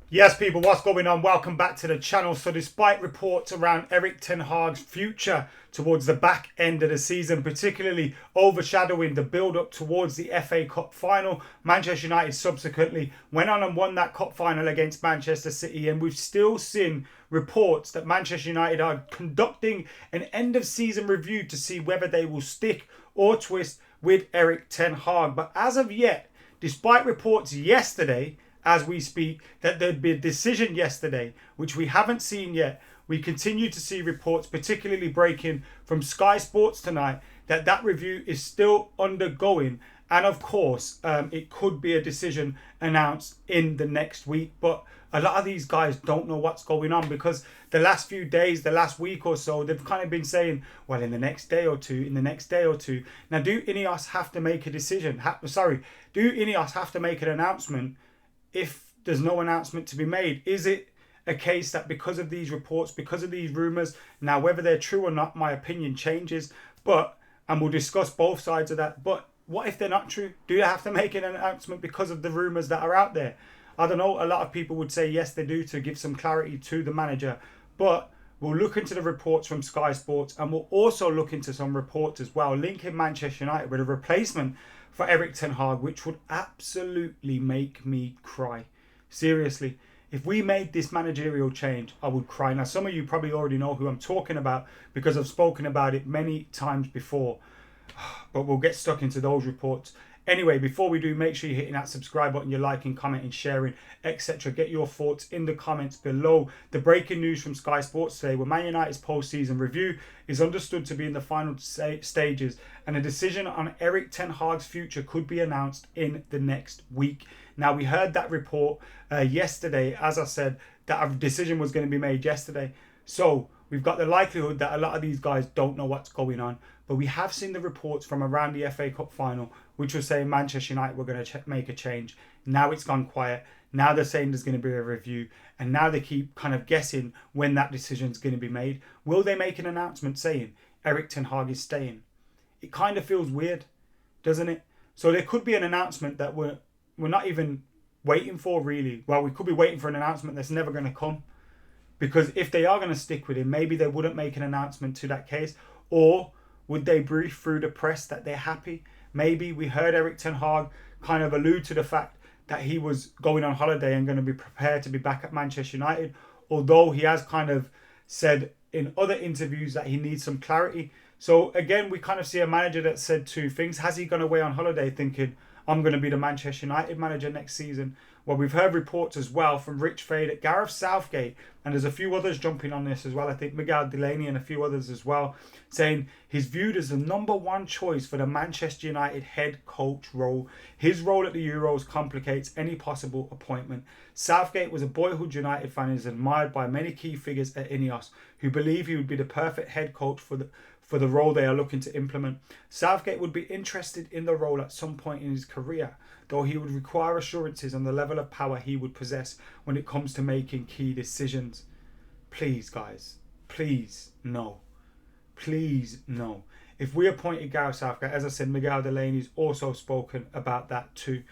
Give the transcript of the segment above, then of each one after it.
Yes, people, what's going on? Welcome back to the channel. So despite reports around Erik ten Hag's future towards the back end of the season, particularly overshadowing the build-up towards the FA Cup final, Manchester United subsequently went on and won that cup final against Manchester City, and we've still seen reports that Manchester United are conducting an end-of-season review to see whether they will stick or twist with Erik ten Hag. But as of yet, despite reports yesterday, as we speak, that there'd be a decision yesterday, which we haven't seen yet. We continue to see reports, particularly breaking from Sky Sports tonight, that that review is still undergoing. And of course, it could be a decision announced in the next week. But a lot of these guys don't know what's going on because the last few days, the last week or so, they've kind of been saying, well, in the next day or two, in the next day or two. Now, do Ineos have to make a decision? Do Ineos have to make an announcement if there's no announcement to be made? Is it a case that because of these reports, because of these rumours, now whether they're true or not, my opinion changes, and we'll discuss both sides of that, but what if they're not true? Do they have to make an announcement because of the rumours that are out there? I don't know, a lot of people would say yes they do, to give some clarity to the manager, but we'll look into the reports from Sky Sports, and we'll also look into some reports as well linking Manchester United with a replacement for Erik ten Hag, which would absolutely make me cry. Seriously, if we made this managerial change, I would cry. Now, some of you probably already know who I'm talking about because I've spoken about it many times before, but we'll get stuck into those reports. Anyway, before we do, make sure you're hitting that subscribe button, you're liking, commenting, sharing, etc. Get your thoughts in the comments below. The breaking news from Sky Sports today, where Man United's post-season review is understood to be in the final stages, and a decision on Erik ten Hag's future could be announced in the next week. Now, we heard that report yesterday. As I said, that a decision was going to be made yesterday. So we've got the likelihood that a lot of these guys don't know what's going on. But we have seen the reports from around the FA Cup final, which was saying Manchester United were going to make a change. Now it's gone quiet. Now they're saying there's going to be a review. And now they keep kind of guessing when that decision is going to be made. Will they make an announcement saying Erik ten Hag is staying? It kind of feels weird, doesn't it? So there could be an announcement that we're not even waiting for, really. Well, we could be waiting for an announcement that's never going to come. Because if they are going to stick with him, maybe they wouldn't make an announcement to that case. Or would they brief through the press that they're happy? Maybe we heard Erik ten Hag kind of allude to the fact that he was going on holiday and going to be prepared to be back at Manchester United. Although he has kind of said in other interviews that he needs some clarity. So again, we kind of see a manager that said two things. Has he gone away on holiday thinking, I'm going to be the Manchester United manager next season? Well, we've heard reports as well from Rich Fade at Gareth Southgate, and there's a few others jumping on this as well. I think Miguel Delaney and a few others as well, saying he's viewed as the number one choice for the Manchester United head coach role. His role at the Euros complicates any possible appointment. Southgate was a boyhood United fan and is admired by many key figures at Ineos, who believe he would be the perfect head coach for the role they are looking to implement. Southgate would be interested in the role at some point in his career, though he would require assurances on the level of power he would possess when it comes to making key decisions. Please, guys, please, no. Please, no. If we appointed Gareth Southgate, as I said, Miguel Delaney's also spoken about that too.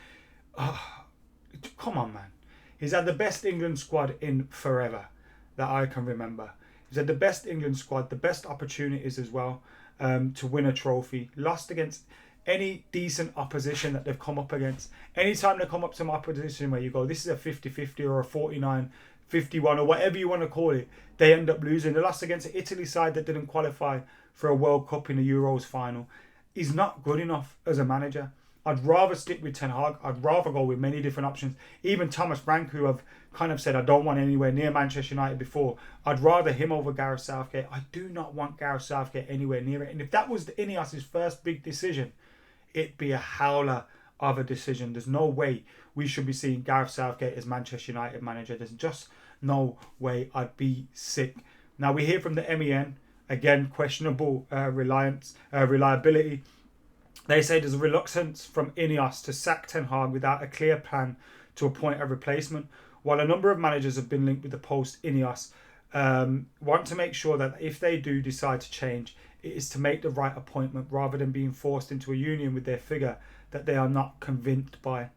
Come on, man. He's had the best England squad in forever that I can remember. He's had the best England squad, the best opportunities as well to win a trophy. Lost against any decent opposition that they've come up against. Anytime they come up to some opposition where you go, this is a 50-50 or a 49-51 or whatever you want to call it, they end up losing. They lost against an Italy side that didn't qualify for a World Cup in the Euros final. He's not good enough as a manager. I'd rather stick with Ten Hag. I'd rather go with many different options. Even Thomas Frank, who I've kind of said I don't want anywhere near Manchester United before, I'd rather him over Gareth Southgate. I do not want Gareth Southgate anywhere near it. And if that was Ineos' first big decision, it'd be a howler of a decision. There's no way we should be seeing Gareth Southgate as Manchester United manager. There's just no way. I'd be sick. Now, we hear from the MEN, again, questionable reliability. They say there's a reluctance from Ineos to sack Ten Hag without a clear plan to appoint a replacement. While a number of managers have been linked with the post, Ineos want to make sure that if they do decide to change, it is to make the right appointment rather than being forced into a union with their figure that they are not convinced by.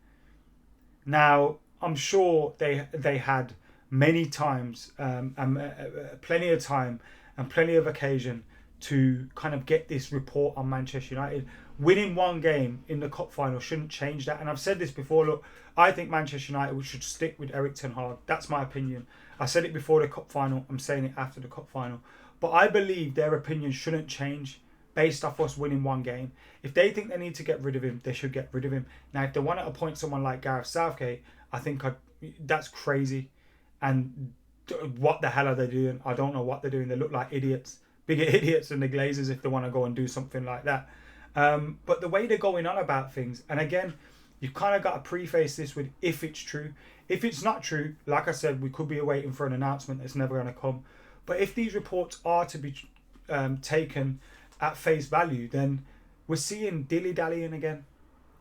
Now, I'm sure they had many times plenty of time and plenty of occasion to kind of get this report on Manchester United. Winning one game in the cup final shouldn't change that. And I've said this before. Look, I think Manchester United should stick with Erik ten Hag. That's my opinion. I said it before the cup final. I'm saying it after the cup final. But I believe their opinion shouldn't change based off us winning one game. If they think they need to get rid of him, they should get rid of him. Now, if they want to appoint someone like Gareth Southgate, I think that's crazy. And what the hell are they doing? I don't know what they're doing. They look like idiots. Bigger idiots than the Glazers if they want to go and do something like that. But the way they're going on about things, and again, you've kind of got to preface this with if it's true. If it's not true, like I said, we could be waiting for an announcement that's never going to come. But if these reports are to be taken at face value, then we're seeing dilly-dallying again.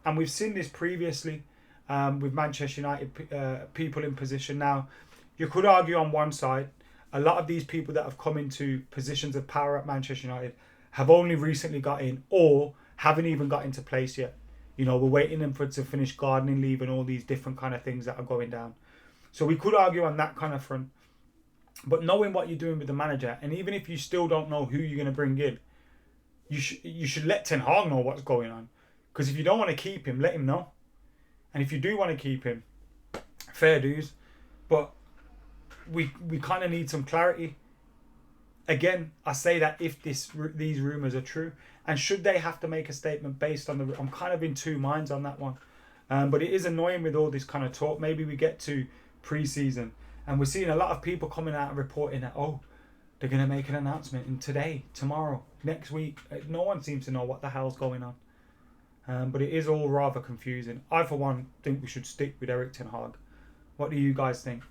And we've seen this previously with Manchester United people in position. Now, you could argue on one side, a lot of these people that have come into positions of power at Manchester United have only recently got in or haven't even got into place yet. You know, we're waiting them to finish gardening leave and all these different kind of things that are going down. So we could argue on that kind of front. But knowing what you're doing with the manager, and even if you still don't know who you're going to bring in, you should let Ten Hag know what's going on. Because if you don't want to keep him, let him know. And if you do want to keep him, fair dues. But we kind of need some clarity. Again, I say that if these rumours are true, and should they have to make a statement based on I'm kind of in two minds on that one. But it is annoying with all this kind of talk. Maybe we get to pre-season and we're seeing a lot of people coming out and reporting that, oh, they're going to make an announcement in today, tomorrow, next week. No one seems to know what the hell's going on. But it is all rather confusing. I, for one, think we should stick with Erik ten Hag. What do you guys think?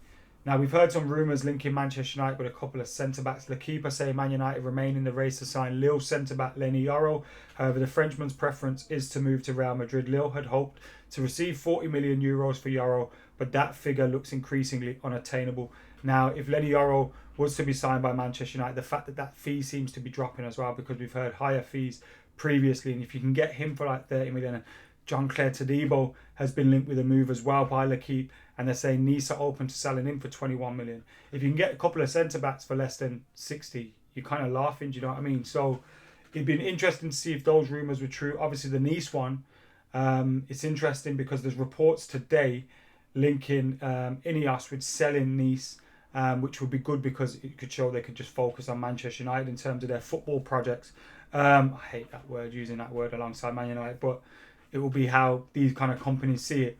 Now, we've heard some rumours linking Manchester United with a couple of centre-backs. The keeper say Man United remain in the race to sign Lille centre-back Lenny Yoro. However, the Frenchman's preference is to move to Real Madrid. Lille had hoped to receive 40 million euros for Yoro, but that figure looks increasingly unattainable. Now, if Lenny Yoro was to be signed by Manchester United, the fact that fee seems to be dropping as well, because we've heard higher fees previously, and if you can get him for like 30 million, and Jean-Claire Todibo has been linked with a move as well by L'Équipe, and they're saying Nice are open to selling him for 21 million. If you can get a couple of centre-backs for less than 60, you're kind of laughing, do you know what I mean? So it'd been interesting to see if those rumours were true. Obviously, the Nice one, it's interesting because there's reports today linking Ineos with selling Nice, which would be good because it could show they could just focus on Manchester United in terms of their football projects. I hate that word, using that word alongside Man United, but it will be how these kind of companies see it.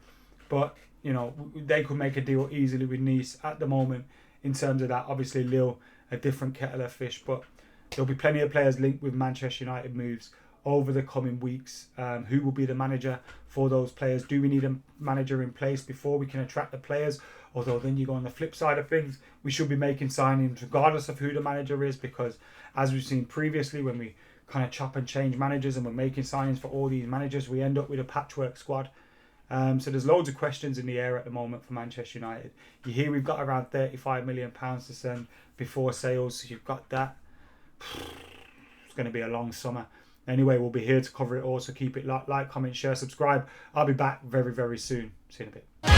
But, you know, they could make a deal easily with Nice at the moment in terms of that. Obviously, Lille, a different kettle of fish, but there'll be plenty of players linked with Manchester United moves over the coming weeks. Who will be the manager for those players? Do we need a manager in place before we can attract the players? Although then you go on the flip side of things, we should be making signings regardless of who the manager is, because as we've seen previously, when we kind of chop and change managers and we're making signings for all these managers, we end up with a patchwork squad. So there's loads of questions in the air at the moment for Manchester United. You hear we've got around £35 million to send before sales, so you've got that. It's going to be a long summer. Anyway, we'll be here to cover it all, so keep it like, comment, share, subscribe. I'll be back very, very soon. See you in a bit.